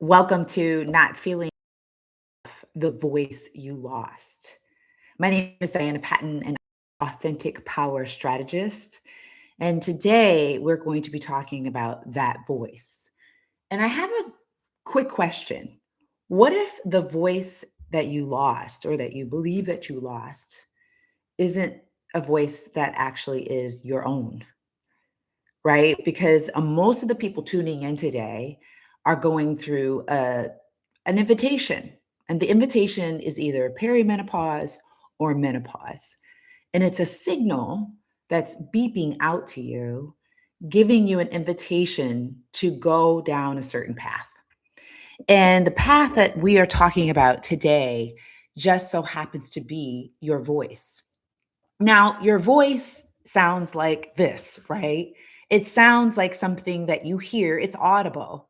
Welcome to Not Feeling the Voice You Lost. My name is Diana Patton, and I'm an authentic power strategist. And today we're going to be talking about that voice. And I have a quick question. What if the voice that you lost or that you believe that you lost isn't a voice that actually is your own? Right? Because most of the people tuning in today are going through an invitation. And the invitation is either perimenopause or menopause. And it's a signal that's beeping out to you, giving you an invitation to go down a certain path. And the path that we are talking about today just so happens to be your voice. Now, your voice sounds like this, right? It sounds like something that you hear, it's audible,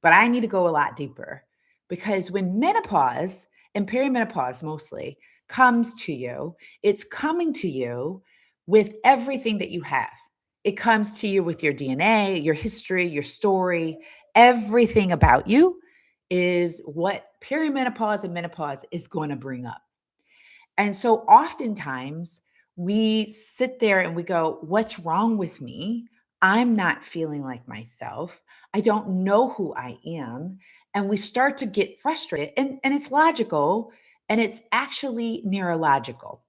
but I need to go a lot deeper because when menopause and perimenopause mostly comes to you, it's coming to you with everything that you have. It comes to you with your DNA, your history, your story, everything about you is what perimenopause and menopause is going to bring up. And so oftentimes we sit there and we go, what's wrong with me? I'm not feeling like myself. I don't know who I am. And we start to get frustrated. And it's logical and it's actually neurological,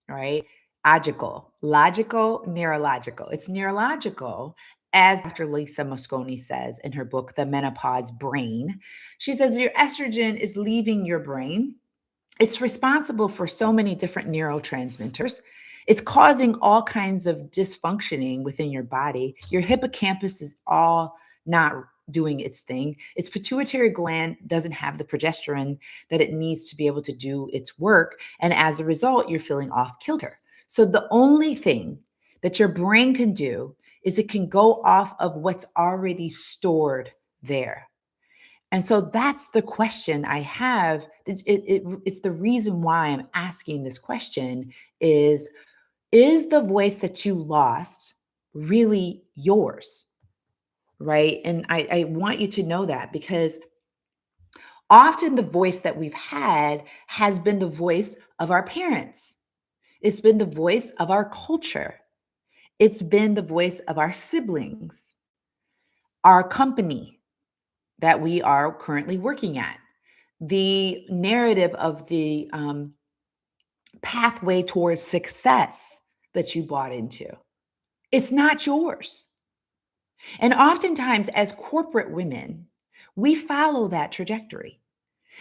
right? Logical, neurological. It's neurological, as Dr. Lisa Mosconi says in her book, The Menopause Brain. She says your estrogen is leaving your brain. It's responsible for so many different neurotransmitters. It's causing all kinds of dysfunctioning within your body. Your hippocampus is all not doing its thing. Its pituitary gland doesn't have the progesterone that it needs to be able to do its work. And as a result, you're feeling off kilter. So the only thing that your brain can do is it can go off of what's already stored there. And so that's the question I have. It's the reason why I'm asking this question is the voice that you lost really yours? Right. And I want you to know that because often the voice that we've had has been the voice of our parents, it's been the voice of our culture, it's been the voice of our siblings, our company that we are currently working at, the narrative of the pathway towards success that you bought into. It's not yours. And oftentimes, as corporate women, we follow that trajectory.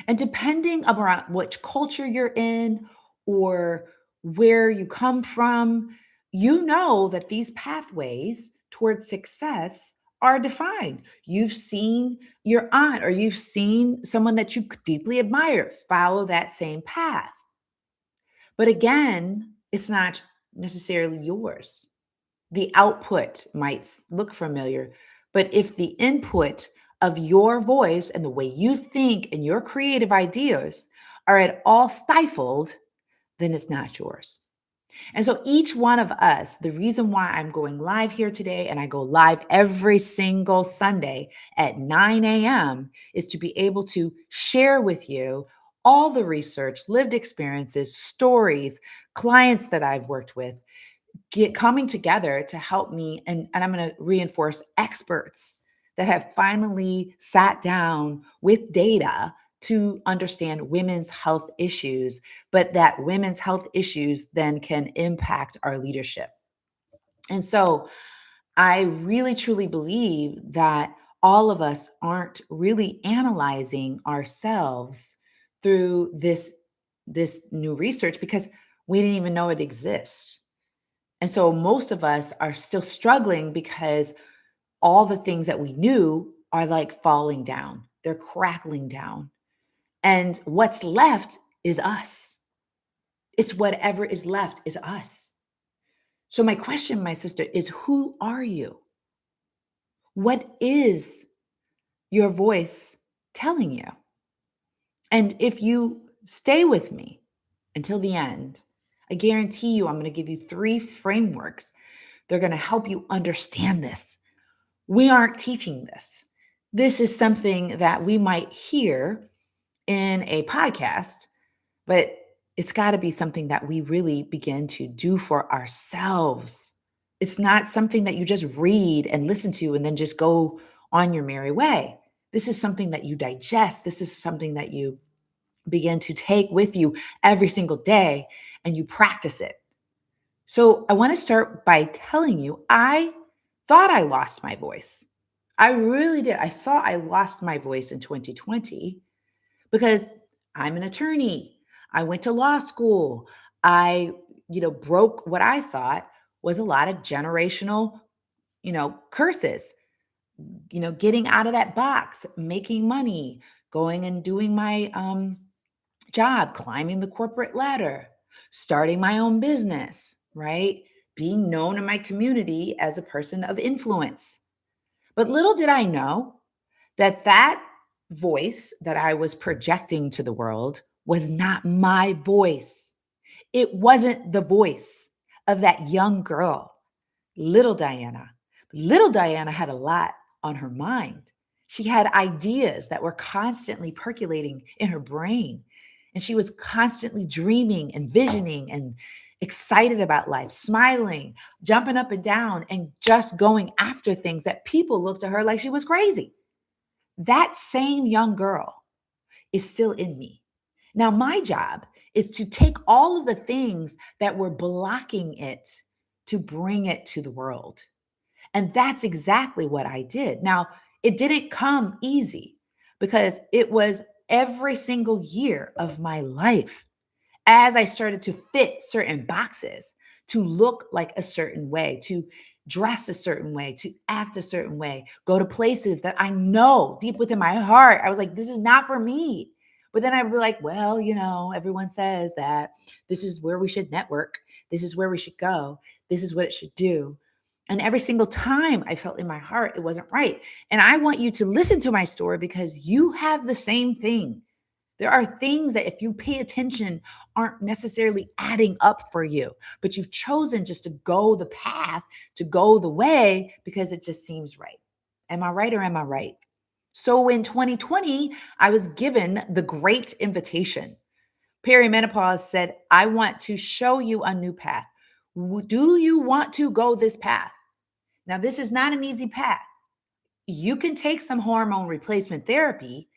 And depending upon which culture you're in or where you come from, you know that these pathways towards success are defined. You've seen your aunt or you've seen someone that you deeply admire follow that same path. But again, it's not necessarily yours. The output might look familiar, but if the input of your voice and the way you think and your creative ideas are at all stifled, then it's not yours. And so each one of us, the reason why I'm going live here today and I go live every single Sunday at 9 a.m. is to be able to share with you all the research, lived experiences, stories, clients that I've worked with, coming together to help me. And I'm going to reinforce experts that have finally sat down with data to understand women's health issues, but that women's health issues then can impact our leadership. And so I really truly believe that all of us aren't really analyzing ourselves through this new research because we didn't even know it exists. And so most of us are still struggling because all the things that we knew are like falling down. They're crackling down. And what's left is us. It's whatever is left is us. So my question, my sister, is who are you? What is your voice telling you? And if you stay with me until the end, I guarantee you I'm going to give you 3 frameworks. They're going to help you understand this. We aren't teaching this. This is something that we might hear in a podcast, but it's got to be something that we really begin to do for ourselves. It's not something that you just read and listen to and then just go on your merry way. This is something that you digest. This is something that you begin to take with you every single day and you practice it. So I want to start by telling you, I thought I lost my voice. I really did. I thought I lost my voice in 2020 because I'm an attorney. I went to law school. I, broke what I thought was a lot of generational, curses, getting out of that box, making money, going and doing my job, climbing the corporate ladder, starting my own business, right? Being known in my community as a person of influence. But little did I know that voice that I was projecting to the world was not my voice. It wasn't the voice of that young girl, little Diana. Little Diana had a lot on her mind. She had ideas that were constantly percolating in her brain. And she was constantly dreaming and visioning and excited about life, smiling, jumping up and down, and just going after things that people looked at her like she was crazy. That same young girl is still in me. Now, my job is to take all of the things that were blocking it to bring it to the world. And that's exactly what I did. Now, it didn't come easy because it was every single year of my life as I started to fit certain boxes, to look like a certain way, to dress a certain way, to act a certain way, go to places that I know deep within my heart, I was like, this is not for me. But then I'd be like, well, everyone says that this is where we should network. This is where we should go. This is what it should do. And every single time I felt in my heart, it wasn't right. And I want you to listen to my story because you have the same thing. There are things that if you pay attention aren't necessarily adding up for you, but you've chosen just to go the path, to go the way because it just seems right. Am I right or am I right? So in 2020, I was given the great invitation. Perimenopause said, I want to show you a new path. Do you want to go this path? Now, this is not an easy path. You can take some hormone replacement therapy.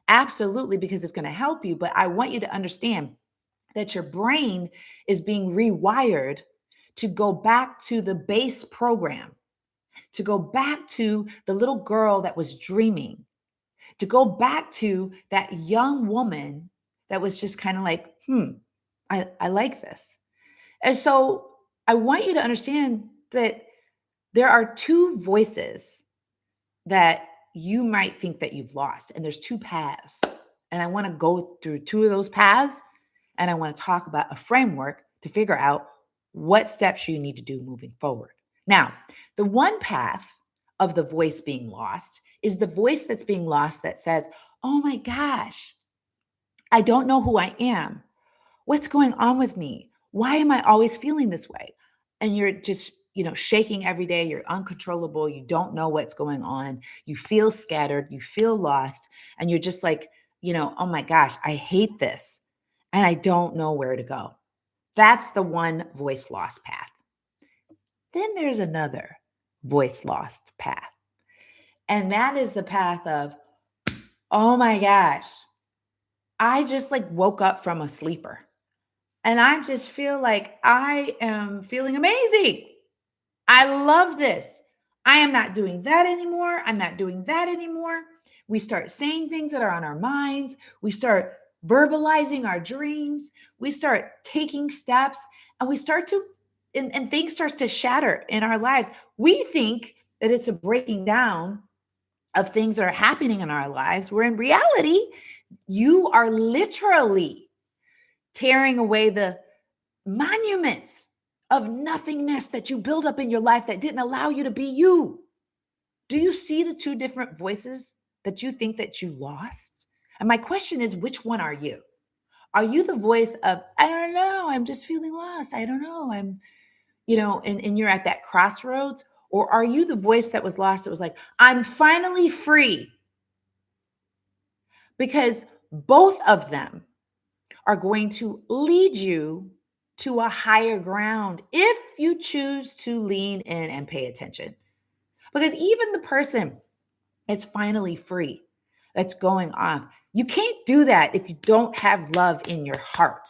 Absolutely, because it's going to help you. But I want you to understand that your brain is being rewired to go back to the base program, to go back to the little girl that was dreaming, to go back to that young woman that was just kind of like, I like this. And so I want you to understand that there are two voices that you might think that you've lost, and there's two paths. And I want to go through two of those paths, and I want to talk about a framework to figure out what steps you need to do moving forward. Now, the one path of the voice being lost is the voice that's being lost that says, oh my gosh, I don't know who I am. What's going on with me? Why am I always feeling this way? And you're just, shaking every day. You're uncontrollable. You don't know what's going on. You feel scattered. You feel lost. And you're just like, oh my gosh, I hate this. And I don't know where to go. That's the one voice lost path. Then there's another voice lost path. And that is the path of, oh my gosh, I just like woke up from a sleeper. And I just feel like I am feeling amazing. I love this. I am not doing that anymore. I'm not doing that anymore. We start saying things that are on our minds. We start verbalizing our dreams. We start taking steps and we start to, and things start to shatter in our lives. We think that it's a breaking down of things that are happening in our lives, where in reality, you are literally tearing away the monuments of nothingness that you build up in your life that didn't allow you to be you. Do you see the two different voices that you think that you lost? And my question is, which one are you? Are you the voice of, I don't know, I'm just feeling lost. I don't know. And you're at that crossroads? Or are you the voice that was lost that was like, I'm finally free. because both of them are going to lead you to a higher ground if you choose to lean in and pay attention. Because even the person that's finally free, that's going off, you can't do that if you don't have love in your heart.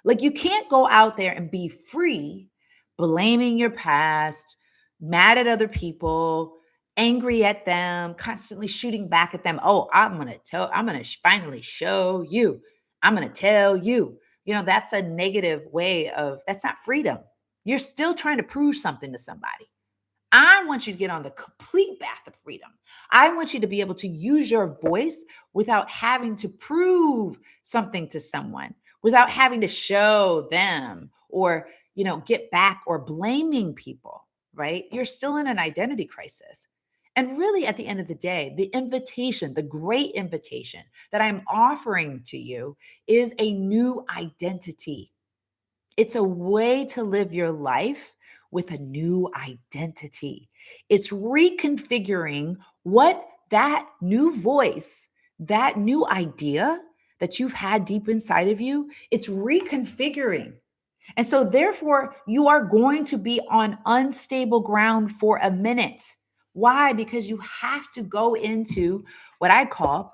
Like you can't go out there and be free, blaming your past, mad at other people, angry at them, constantly shooting back at them. Oh, I'm going to finally show you. I'm going to tell you. That's a negative way that's not freedom. You're still trying to prove something to somebody. I want you to get on the complete path of freedom. I want you to be able to use your voice without having to prove something to someone, without having to show them or, get back or blaming people, right? You're still in an identity crisis. And really, at the end of the day, the invitation, the great invitation that I'm offering to you is a new identity. It's a way to live your life with a new identity. It's reconfiguring what that new voice, that new idea that you've had deep inside of you, it's reconfiguring. And so, therefore, you are going to be on unstable ground for a minute. Why? Because you have to go into what I call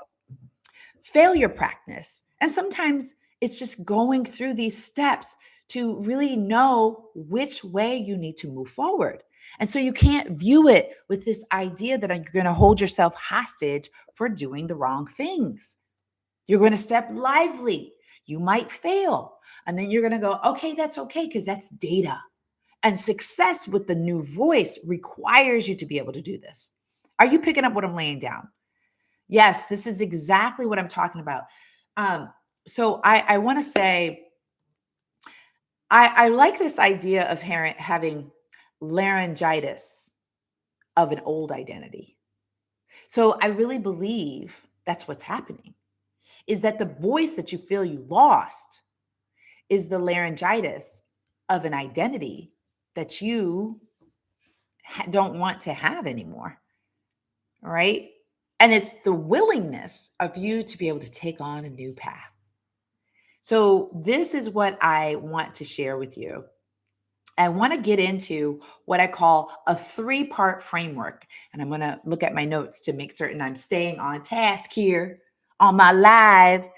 failure practice. And sometimes it's just going through these steps to really know which way you need to move forward. And so you can't view it with this idea that you're going to hold yourself hostage for doing the wrong things. You're going to step lively. You might fail. And then you're going to go, okay, that's okay, because that's data. And success with the new voice requires you to be able to do this. Are you picking up what I'm laying down? Yes, this is exactly what I'm talking about. So I want to say, I like this idea of having laryngitis of an old identity. So I really believe that's what's happening, is that the voice that you feel you lost is the laryngitis of an identity that you don't want to have anymore, right? And it's the willingness of you to be able to take on a new path. So, this is what I want to share with you. I want to get into what I call a 3-part framework. And I'm going to look at my notes to make certain I'm staying on task here on my live.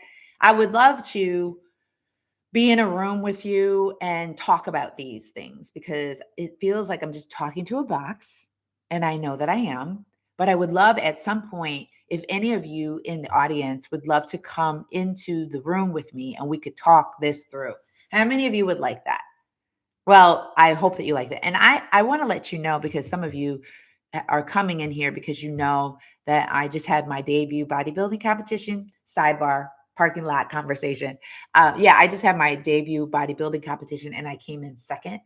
I would love to be in a room with you and talk about these things because it feels like I'm just talking to a box. And I know that I am. But I would love at some point, if any of you in the audience would love to come into the room with me and we could talk this through. How many of you would like that? Well, I hope that you like that. And I want to let you know, because some of you are coming in here because you know that I just had my debut bodybuilding competition, sidebar, parking lot conversation. I just had my debut bodybuilding competition and I came in second.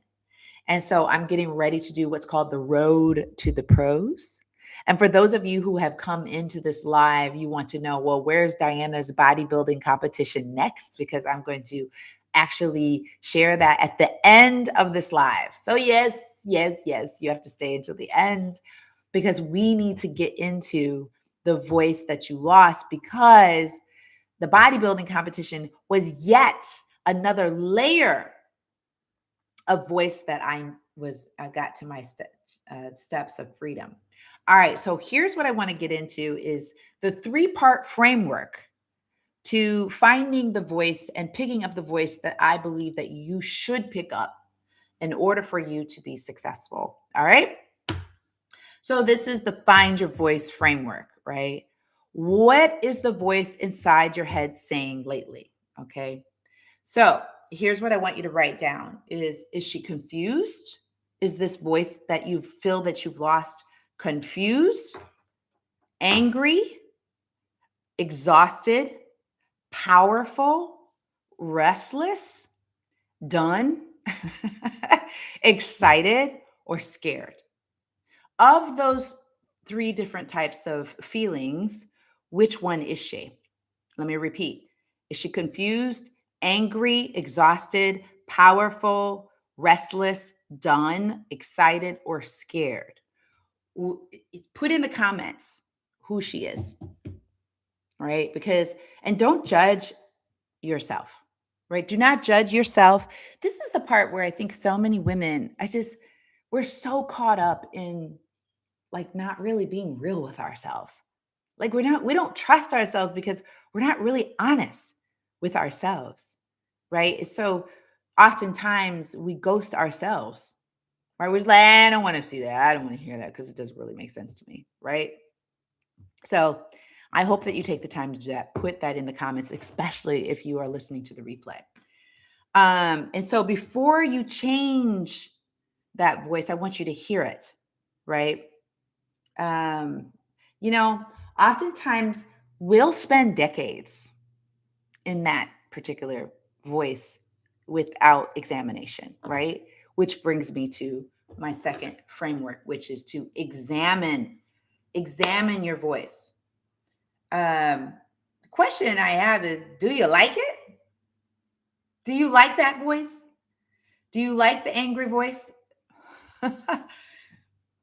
And so I'm getting ready to do what's called the road to the pros. And for those of you who have come into this live, you want to know, well, where's Diana's bodybuilding competition next? Because I'm going to actually share that at the end of this live. So yes, you have to stay until the end because we need to get into the voice that you lost, because the bodybuilding competition was yet another layer of voice that I got to my steps of freedom. All right, so here's what I want to get into is the 3-part framework to finding the voice and picking up the voice that I believe that you should pick up in order for you to be successful. All right. So this is the find your voice framework, right? What is the voice inside your head saying lately? Okay. So here's what I want you to write down is she confused? Is this voice that you feel that you've lost confused, angry, exhausted, powerful, restless, done, excited, or scared? Of those 3 different types of feelings, which one is she? Let me repeat. Is she confused, angry, exhausted, powerful, restless, done, excited, or scared? Put in the comments who she is. right? And don't judge yourself, right? Do not judge yourself. This is the part where I think so many women, we're so caught up in like not really being real with ourselves. Like we don't trust ourselves because we're not really honest with ourselves, right? So oftentimes we ghost ourselves, right? We're like, I don't want to see that. I don't want to hear that because it doesn't really make sense to me, right? So I hope that you take the time to do that. Put that in the comments, especially if you are listening to the replay. And so before you change that voice, I want you to hear it, right? Um, you know, oftentimes we'll spend decades in that particular voice without examination, right? Which brings me to my second framework, which is to examine your voice. The question I have is, do you like it? Do you like that voice? Do you like the angry voice?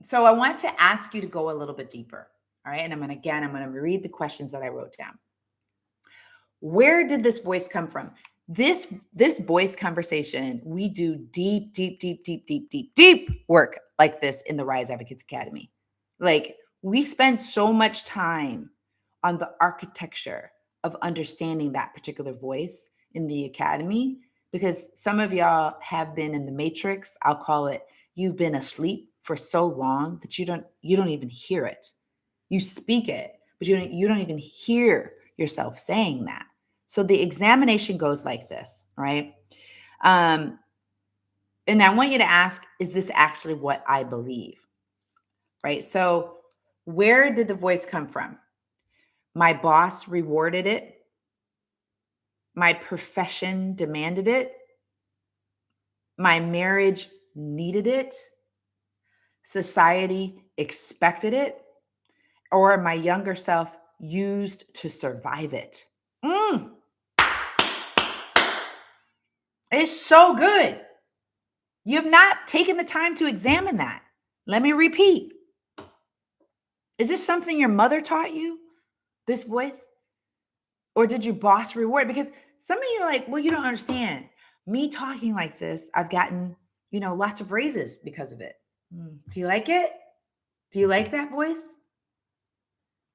So I want to ask you to go a little bit deeper. All right. And I'm going to read the questions that I wrote down. Where did this voice come from? This voice conversation, we do deep work like this in the Rise Advocates Academy. Like we spend so much time on the architecture of understanding that particular voice in the academy, because some of y'all have been in the matrix. I'll call it, you've been asleep for so long that you don't even hear it. You speak it, but you don't even hear yourself saying that. So the examination goes like this, right? And I want you to ask, is this actually what I believe? Right? So where did the voice come from? My boss rewarded it. My profession demanded it. My marriage needed it. Society expected it. Or my younger self used to survive it. It's so good. You have not taken the time to examine that. Let me repeat. Is this something your mother taught you, this voice? Or did your boss reward? Because some of you are like, well, you don't understand. Me talking like this, I've gotten, lots of raises because of it. Do you like it? Do you like that voice?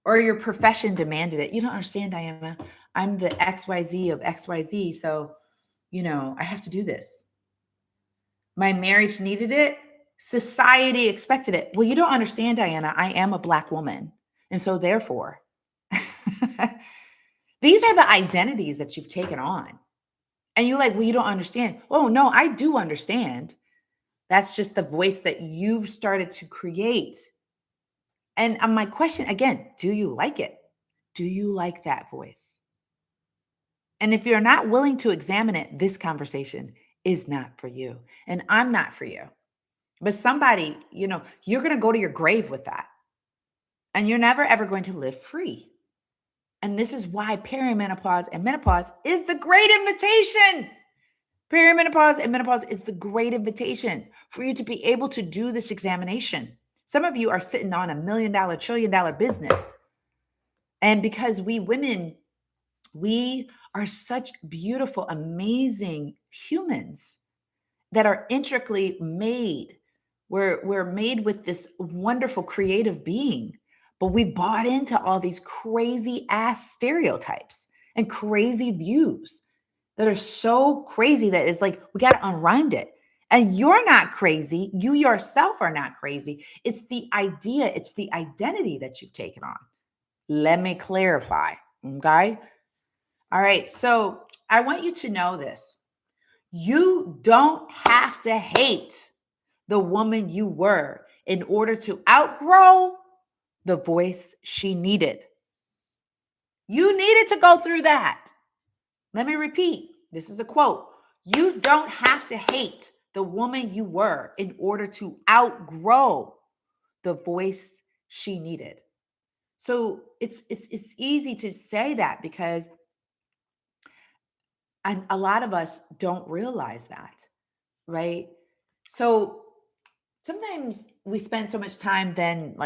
Or your profession demanded it. You don't understand, Diana. I'm the XYZ of XYZ. So, I have to do this. My marriage needed it. Society expected it. Well, you don't understand, Diana. I am a Black woman. And so therefore, these are the identities that you've taken on. And you're like, well, you don't understand. Oh, no, I do understand. That's just the voice that you've started to create. And my question again, do you like it? Do you like that voice? And if you're not willing to examine it, this conversation is not for you. And I'm not for you. But somebody, you're going to go to your grave with that. And you're never, ever going to live free. And this is why perimenopause and menopause is the great invitation. Perimenopause and menopause is the great invitation for you to be able to do this examination. Some of you are sitting on $1 million, $1 trillion business. And because we women, we are such beautiful, amazing humans that are intricately made. We're made with this wonderful creative being, but we bought into all these crazy ass stereotypes and crazy views that are so crazy that it's like, we got to unwind it. And you're not crazy. You yourself are not crazy. It's the idea, it's the identity that you've taken on. Let me clarify. Okay. All right. So I want you to know this. You don't have to hate the woman you were in order to outgrow the voice she needed. You needed to go through that. Let me repeat. This is a quote. You don't have to hate the woman you were in order to outgrow the voice she needed. So it's easy to say that because a lot of us don't realize that, right? So sometimes we spend so much time then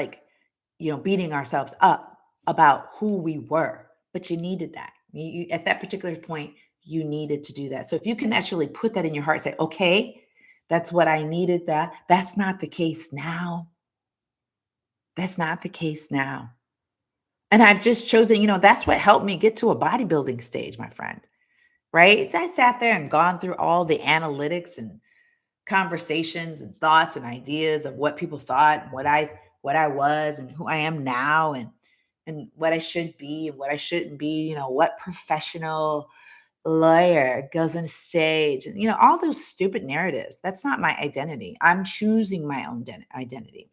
beating ourselves up about who we were. but you needed that. At that particular point, you needed to do that. So if you can actually put that in your heart, say, okay, that's what I needed. That's not the case now. That's not the case now. And I've just chosen, that's what helped me get to a bodybuilding stage, my friend, right? I sat there and gone through all the analytics and conversations and thoughts and ideas of what people thought and what I was and who I am now and what I should be and what I shouldn't be, what professional lawyer goes on stage and all those stupid narratives. That's not my identity. I'm choosing my own identity.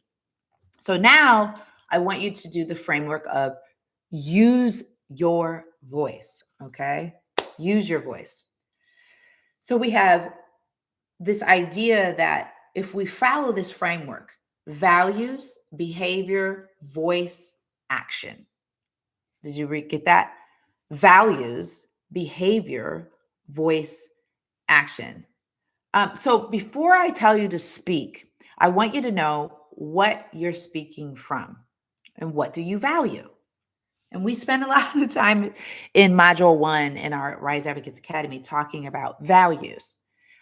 So now I want you to do the framework of use your voice, okay? Use your voice. So we have this idea that if we follow this framework, values, behavior, voice, action. Did you get that? Values, behavior, voice, action. So before I tell you to speak, I want you to know what you're speaking from and what do you value. And we spend a lot of the time in Module 1 in our Rise Advocates Academy talking about values.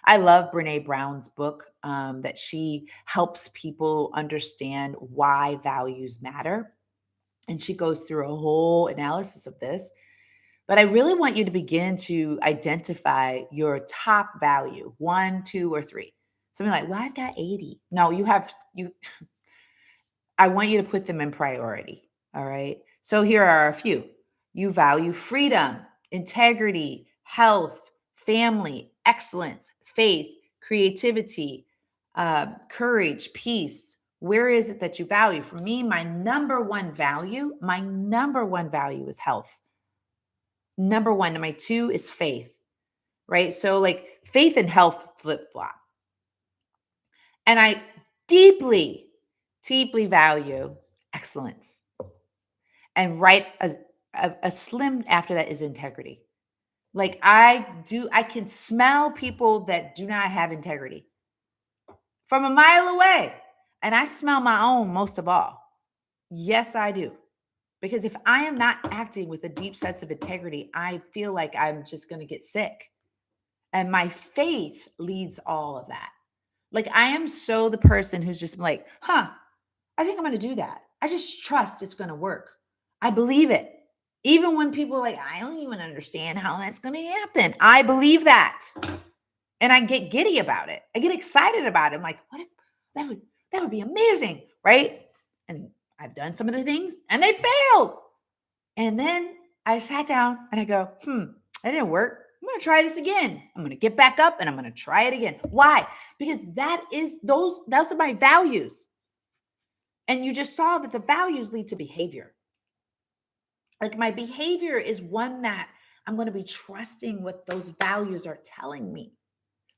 I love Brene Brown's book that she helps people understand why values matter. And she goes through a whole analysis of this. But I really want you to begin to identify your top value, 1, 2, or 3. Something like, well, I've got 80. No, I want you to put them in priority. All right. So here are a few. You value freedom, integrity, health, family, excellence, faith, creativity, courage, peace. Where is it that you value? For me, my number one value is health. Number 1. Number 2 is faith, right? So like faith and health flip-flop. And I deeply, deeply value excellence. And right a slim after that is integrity. Like I can smell people that do not have integrity from a mile away. And I smell my own most of all. Yes, I do. Because if I am not acting with a deep sense of integrity, I feel like I'm just going to get sick. And my faith leads all of that. Like I am so the person who's just like, I think I'm going to do that. I just trust it's going to work. I believe it. Even when people are like, I don't even understand how that's going to happen. I believe that. And I get giddy about it. I get excited about it. I'm like, what if that would be amazing, right? And I've done some of the things and they failed. And then I sat down and I go, that didn't work. I'm going to try this again. I'm going to get back up and I'm going to try it again. Why? Because those are my values. And you just saw that the values lead to behavior. Like my behavior is one that I'm going to be trusting what those values are telling me.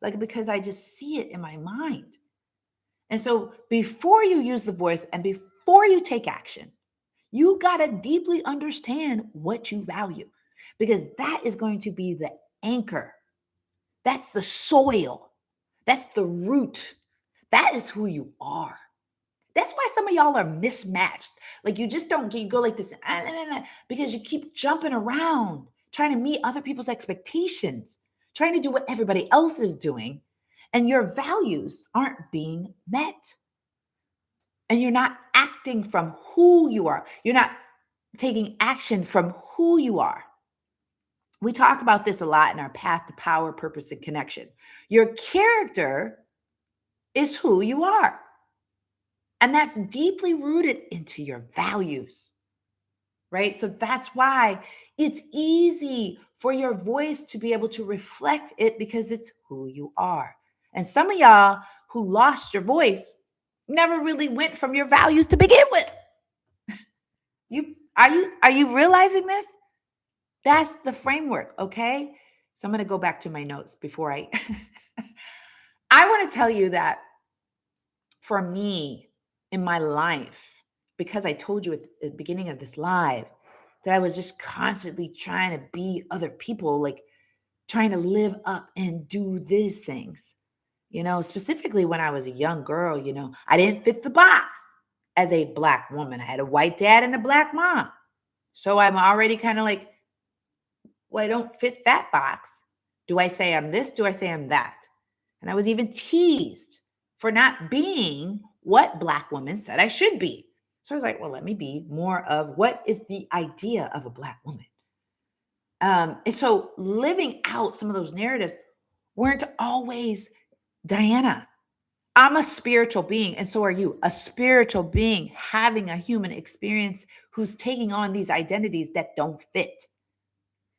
Like, because I just see it in my mind. And so before you use the voice and before you take action, you got to deeply understand what you value, because that is going to be the anchor. That's the soil. That's the root. That is who you are. That's why some of y'all are mismatched. Like you just don't you go like this because you keep jumping around trying to meet other people's expectations, trying to do what everybody else is doing, and your values aren't being met. And you're not acting from who you are. You're not taking action from who you are. We talk about this a lot in our path to power, purpose, and connection. Your character is who you are. And that's deeply rooted into your values, right? So that's why it's easy for your voice to be able to reflect it, because it's who you are. And some of y'all who lost your voice never really went from your values to begin with. Are you realizing this? That's the framework, okay? So I'm going to go back to my notes before I want to tell you that for me in my life, because I told you at the beginning of this live that I was just constantly trying to be other people, like trying to live up and do these things, specifically when I was a young girl, I didn't fit the box as a Black woman. I had a white dad and a Black mom. So I'm already kind of like, Well, I don't fit that box. Do I say I'm this? Do I say I'm that? And I was even teased for not being what Black women said I should be. So I was like, well, let me be more of what is the idea of a Black woman. And so living out some of those narratives weren't always Diana. I'm a spiritual being, and so are you. A spiritual being having a human experience who's taking on these identities that don't fit.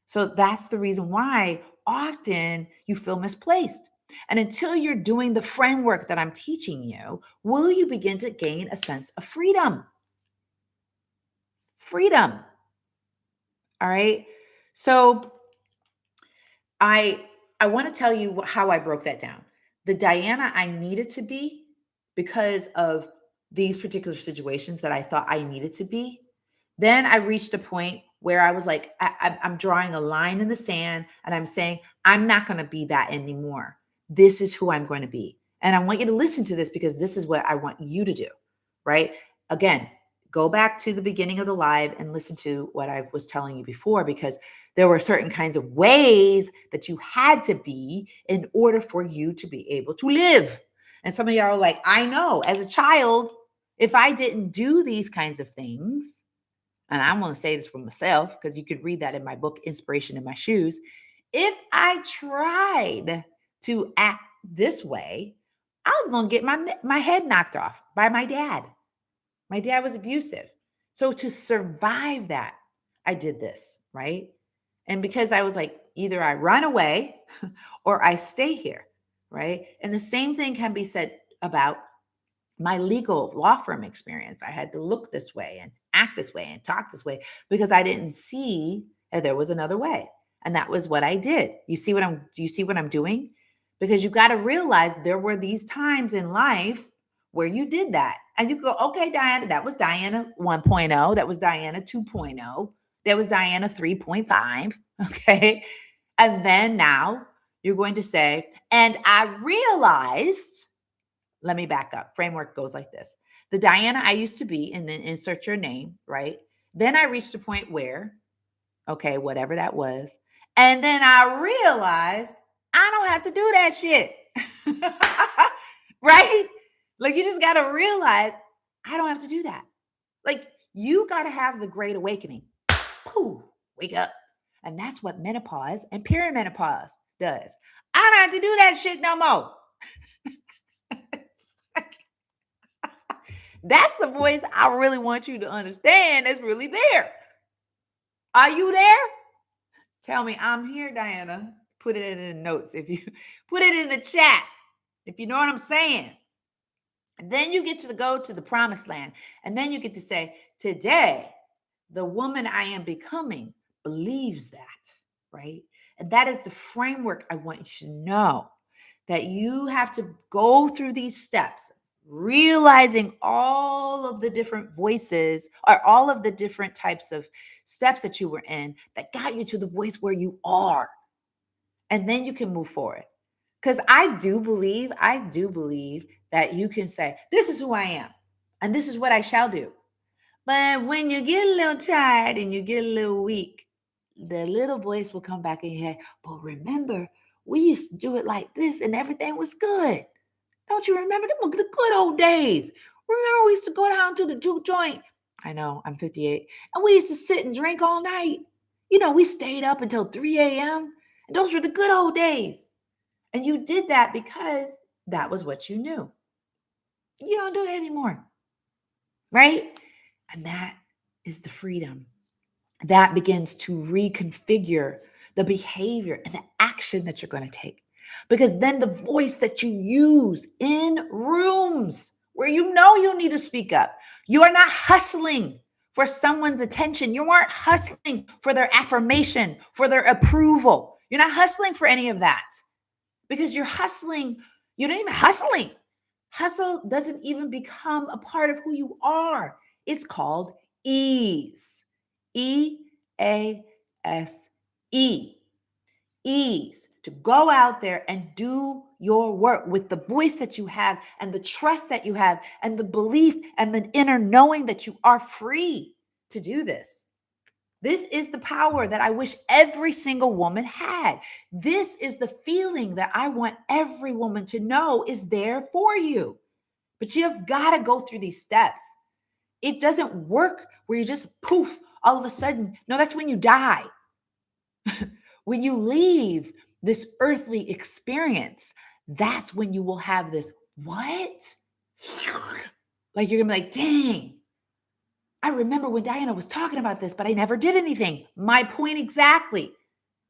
So that's the reason why often you feel misplaced. And until you're doing the framework that I'm teaching you, will you begin to gain a sense of freedom? Freedom. All right. So I want to tell you how I broke that down. The Diana I needed to be because of these particular situations that I thought I needed to be. Then I reached a point where I was like, I'm drawing a line in the sand and I'm saying, I'm not going to be that anymore. This is who I'm going to be. And I want you to listen to this because this is what I want you to do, right? Again, go back to the beginning of the live and listen to what I was telling you before, because there were certain kinds of ways that you had to be in order for you to be able to live. And some of y'all are like, I know, as a child, if I didn't do these kinds of things, and I'm going to say this for myself because you could read that in my book, Inspiration in My Shoes. If I tried to act this way, I was going to get my head knocked off by my dad. My dad was abusive. So to survive that, I did this, right? And because I was like, either I run away or I stay here, right? And the same thing can be said about my legal law firm experience. I had to look this way and act this way and talk this way because I didn't see that there was another way. And that was what I did. You see what I'm doing? Because you got to realize there were these times in life where you did that. And you go, okay, Diana, that was Diana 1.0. That was Diana 2.0. That was Diana 3.5. Okay. And then now you're going to say, and I realized, let me back up. Framework goes like this. The Diana I used to be, and then insert your name, right? Then I reached a point where, okay, whatever that was. And then I realized I don't have to do that shit. Right? Like you just got to realize I don't have to do that. Like you got to have the great awakening. Pooh, wake up. And that's what menopause and perimenopause does. I don't have to do that shit no more. That's the voice I really want you to understand that's really there. Are you there? Tell me, I'm here, Diana. Put it in the notes. If you put it in the chat, if you know what I'm saying. And then you get to go to the promised land. And then you get to say, today, the woman I am becoming believes that, right? And that is the framework I want you to know, that you have to go through these steps, realizing all of the different voices or all of the different types of steps that you were in that got you to the voice where you are. And then you can move forward. Because I do believe that you can say, this is who I am, and this is what I shall do. But when you get a little tired and you get a little weak, the little voice will come back in your head. But remember, we used to do it like this and everything was good. Don't you remember? Them were the good old days. Remember we used to go down to the juke joint. I know, I'm 58. And we used to sit and drink all night. You know, we stayed up until 3 a.m. And those were the good old days. And you did that because that was what you knew. You don't do it anymore. Right? And that is the freedom. That begins to reconfigure the behavior and the action that you're going to take. Because then the voice that you use in rooms where you know you need to speak up, you are not hustling for someone's attention. You aren't hustling for their affirmation, for their approval. You're not hustling for any of that because you're hustling. You're not even hustling. Hustle doesn't even become a part of who you are. It's called ease. EASE. Ease. To go out there and do your work with the voice that you have and the trust that you have and the belief and the inner knowing that you are free to do this. This is the power that I wish every single woman had. This is the feeling that I want every woman to know is there for you. But you've got to go through these steps. It doesn't work where you just poof, all of a sudden. No, that's when you die. When you leave this earthly experience, that's when you will have this, what? Like you're going to be like, dang, I remember when Diana was talking about this, but I never did anything. My point exactly.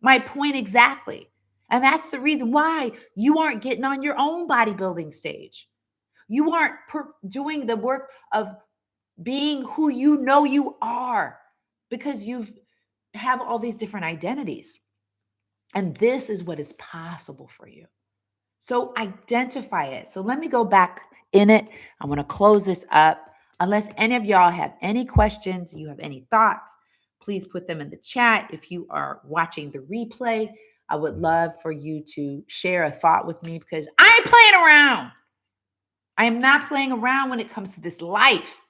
My point exactly. And that's the reason why you aren't getting on your own bodybuilding stage. You aren't doing the work of being who you know you are because you have all these different identities. And this is what is possible for you. So identify it. So let me go back in it. I want to close this up. Unless any of y'all have any questions, you have any thoughts, please put them in the chat. If you are watching the replay, I would love for you to share a thought with me because I ain't playing around. I am not playing around when it comes to this life.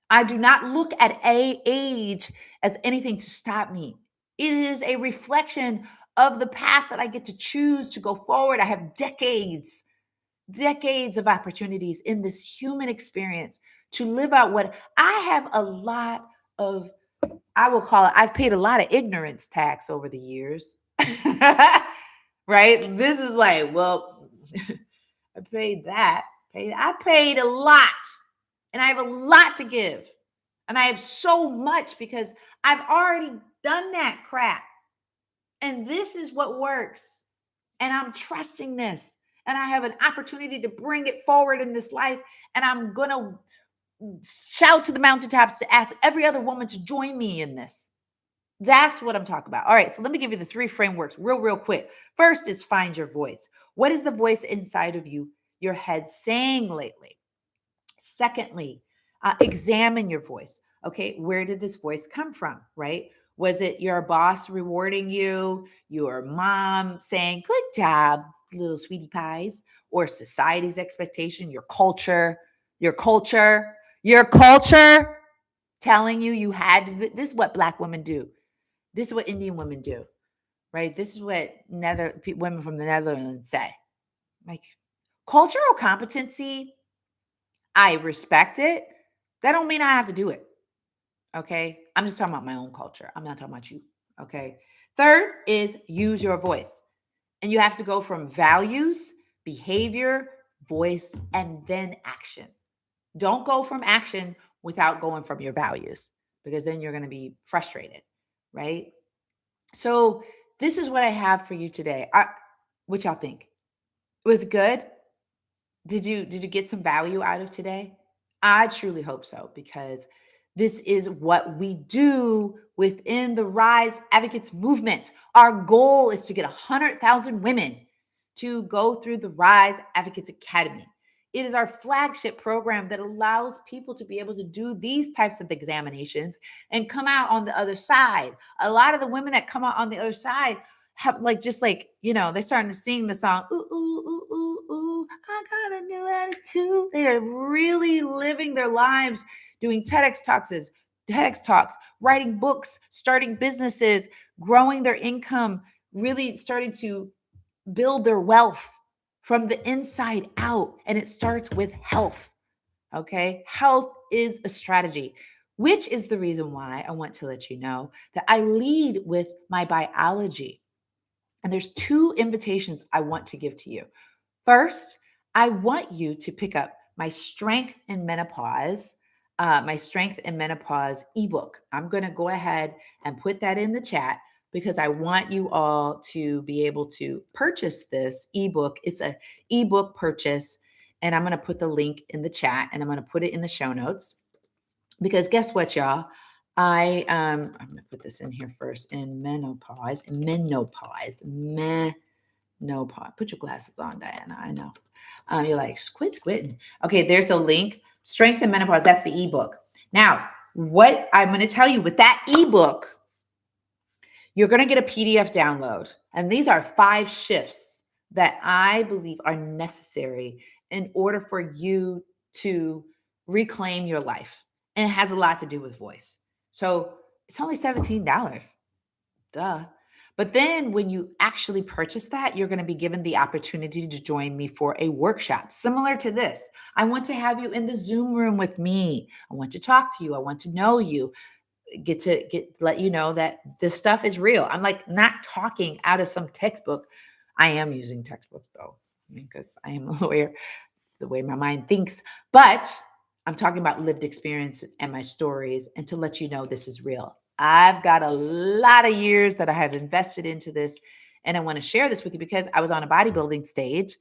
I do not look at age as anything to stop me. It is a reflection of the path that I get to choose to go forward. I have decades of opportunities in this human experience to live out what I have a lot of, I will call it, I've paid a lot of ignorance tax over the years. Right? This is like, well, I paid that. I paid a lot. And I have a lot to give. And I have so much because I've already done that crap. And this is what works. And I'm trusting this. And I have an opportunity to bring it forward in this life. And I'm going to shout to the mountaintops to ask every other woman to join me in this. That's what I'm talking about. All right, so let me give you the 3 frameworks real quick. First is find your voice. What is the voice inside of you, your head saying lately? Secondly, examine your voice. Okay, where did this voice come from, right? Was it your boss rewarding you, your mom saying, good job, little sweetie pies, or society's expectation, your culture telling you had to, this is what Black women do. This is what Indian women do, right? This is what women from the Netherlands say. Like cultural competency, I respect it. That don't mean I have to do it. Okay. I'm just talking about my own culture. I'm not talking about you. Okay. Third is use your voice. And you have to go from values, behavior, voice, and then action. Don't go from action without going from your values because then you're going to be frustrated. Right. So this is what I have for you today. What y'all think? Was it good? Did you get some value out of today? I truly hope so because this is what we do within the Rise Advocates movement. Our goal is to get 100,000 women to go through the Rise Advocates Academy. It is our flagship program that allows people to be able to do these types of examinations and come out on the other side. A lot of the women that come out on the other side have they're starting to sing the song, ooh, ooh, ooh, ooh, ooh, I got a new attitude. They are really living their lives doing TEDx talks, writing books, starting businesses, growing their income, really starting to build their wealth from the inside out. And it starts with health. Okay. Health is a strategy, which is the reason why I want to let you know that I lead with my biology. And there's 2 invitations I want to give to you. First, I want you to pick up my Strength in Menopause, ebook. I'm going to go ahead and put that in the chat because I want you all to be able to purchase this ebook. It's an ebook purchase, and I'm going to put the link in the chat and I'm going to put it in the show notes because guess what, y'all? I'm going to put this in here first. In menopause. Put your glasses on, Diana. I know. You're like, quit squinting. Okay, there's the link. Strength in Menopause. That's the ebook. Now, what I'm going to tell you with that ebook, you're going to get a PDF download. And these are 5 shifts that I believe are necessary in order for you to reclaim your life. And it has a lot to do with voice. So It's only $17. Duh. But then when you actually purchase that, you're going to be given the opportunity to join me for a workshop similar to this. I want to have you in the Zoom room with me. I want to talk to you. I want to know you. Let you know that this stuff is real. I'm like not talking out of some textbook. I am using textbooks though, because I am a lawyer. It's the way my mind thinks. But I'm talking about lived experience and my stories, and to let you know this is real. I've got a lot of years that I have invested into this, and I want to share this with you because I was on a bodybuilding stage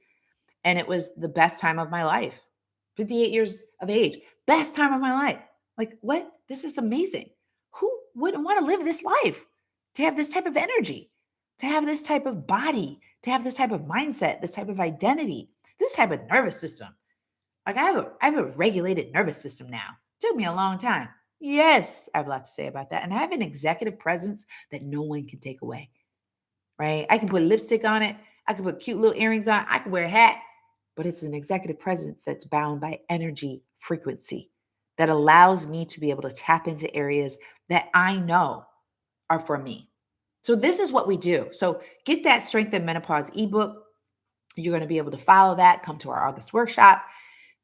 and it was the best time of my life. 58 years of age, best time of my life. Like, what? This is amazing. Who wouldn't want to live this life? To have this type of energy, to have this type of body, to have this type of mindset, this type of identity, this type of nervous system. Like I have a regulated nervous system now. It took me a long time. Yes, I have a lot to say about that. And I have an executive presence that no one can take away, right? I can put lipstick on it. I can put cute little earrings on. I can wear a hat, but it's an executive presence that's bound by energy frequency that allows me to be able to tap into areas that I know are for me. So this is what we do. So get that Strength and Menopause ebook. You're going to be able to follow that. Come to our August workshop.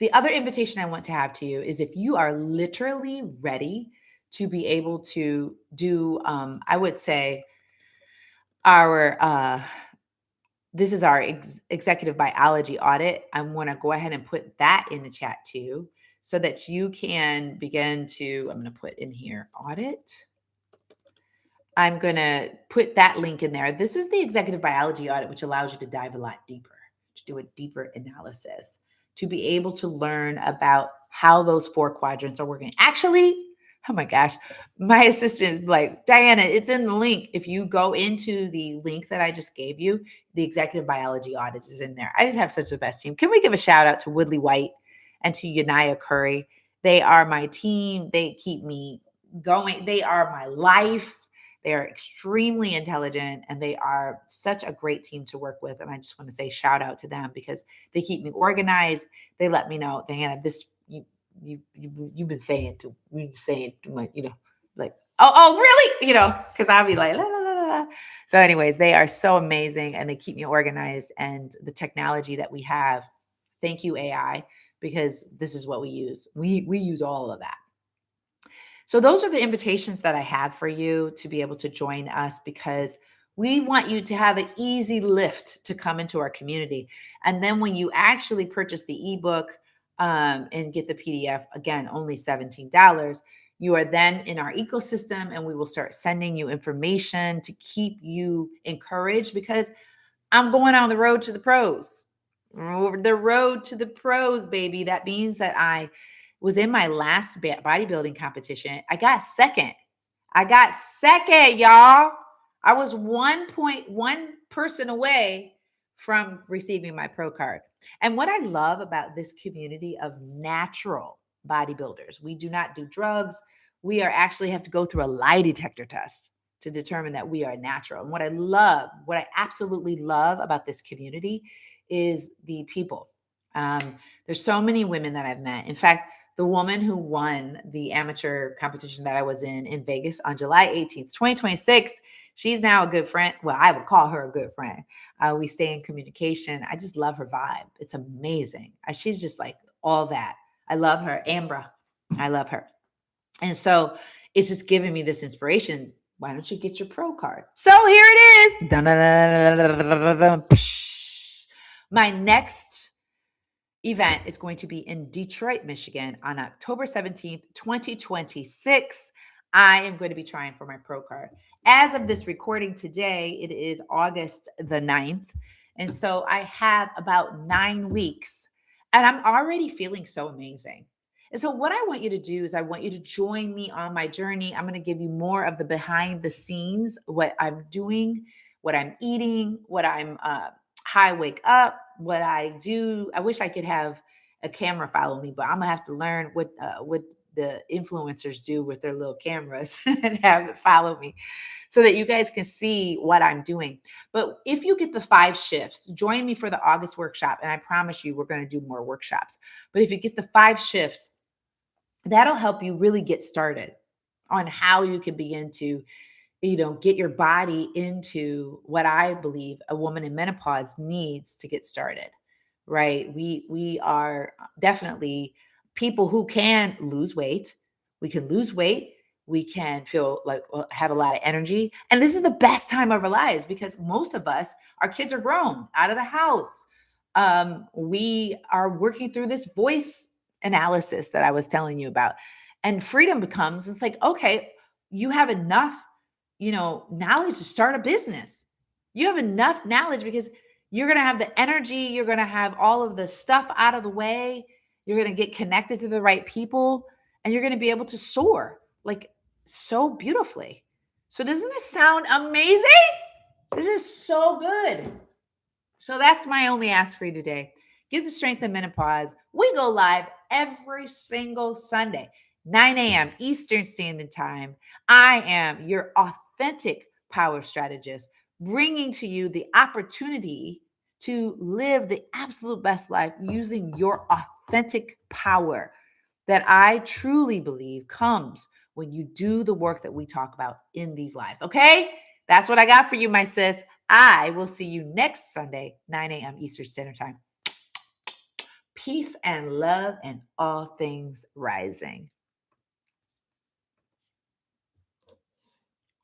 The other invitation I want to have to you is if you are literally ready to be able to do, I would say, our this is our executive biology audit. I want to go ahead and put that in the chat too, so that you can begin to. I'm going to put in here audit. I'm going to put that link in there. This is the executive biology audit, which allows you to dive a lot deeper, to do a deeper analysis, to be able to learn about how those 4 quadrants are working. Actually, oh my gosh, my assistant is like, Diana, it's in the link. If you go into the link that I just gave you, the executive biology audit is in there. I just have such the best team. Can we give a shout out to Woodley White and to Yanaya Curry? They are my team. They keep me going. They are my life. They are extremely intelligent and they are such a great team to work with. And I just want to say shout out to them because they keep me organized. They let me know, Diana, this you've been saying too much, like, oh really? Because I'll be like, la, la, la, la, la. So anyways, they are so amazing and they keep me organized, and the technology that we have, thank you, AI, because this is what we use. We use all of that. So those are the invitations that I have for you to be able to join us, because we want you to have an easy lift to come into our community. And then when you actually purchase the ebook and get the PDF, again, only $17, you are then in our ecosystem and we will start sending you information to keep you encouraged, because I'm going on the road to the pros. The road to the pros, baby. That means that I was in my last bodybuilding competition. I got second. Y'all. I was 1.1 person away from receiving my pro card. And what I love about this community of natural bodybuilders, we do not do drugs. We actually have to go through a lie detector test to determine that we are natural. And what I absolutely love about this community is the people. There's so many women that I've met. In fact, the woman who won the amateur competition that I was in Vegas on July 18th, 2026, she's now a good friend. Well, I would call her a good friend. We stay in communication. I just love her vibe. It's amazing. She's just like all that. I love her. Ambra, I love her. And so it's just giving me this inspiration. Why don't you get your pro card? So here it is. My next event is going to be in Detroit, Michigan on October 17th, 2026. I am going to be trying for my pro card. As of this recording today, it is August the 9th. And so I have about 9 weeks and I'm already feeling so amazing. And so what I want you to do is I want you to join me on my journey. I'm going to give you more of the behind the scenes, what I'm doing, what I'm eating, what I'm how I wake up, what I do. I wish I could have a camera follow me, but I'm gonna have to learn what the influencers do with their little cameras and have it follow me so that you guys can see what I'm doing. But if you get the 5 shifts, join me for the August workshop. And I promise you, we're going to do more workshops. But if you get the 5 shifts, that'll help you really get started on how you can begin to, get your body into what I believe a woman in menopause needs to get started. Right? We are definitely people who can lose weight. We can lose weight. We can feel like have a lot of energy. And this is the best time of our lives because most of us, our kids are grown out of the house. We are working through this voice analysis that I was telling you about. And freedom becomes, it's like, okay, you have enough, knowledge to start a business. You have enough knowledge because you're going to have the energy, you're going to have all of the stuff out of the way, you're going to get connected to the right people, and you're going to be able to soar like so beautifully. So, doesn't this sound amazing? This is so good. So that's my only ask for you today. Get the strength of menopause. We go live every single Sunday, 9 a.m. Eastern Standard Time. I am your authentic power strategist, bringing to you the opportunity to live the absolute best life using your authentic power that I truly believe comes when you do the work that we talk about in these lives. Okay? That's what I got for you, my sis. I will see you next Sunday, 9 a.m. Eastern Standard Time. Peace and love and all things rising.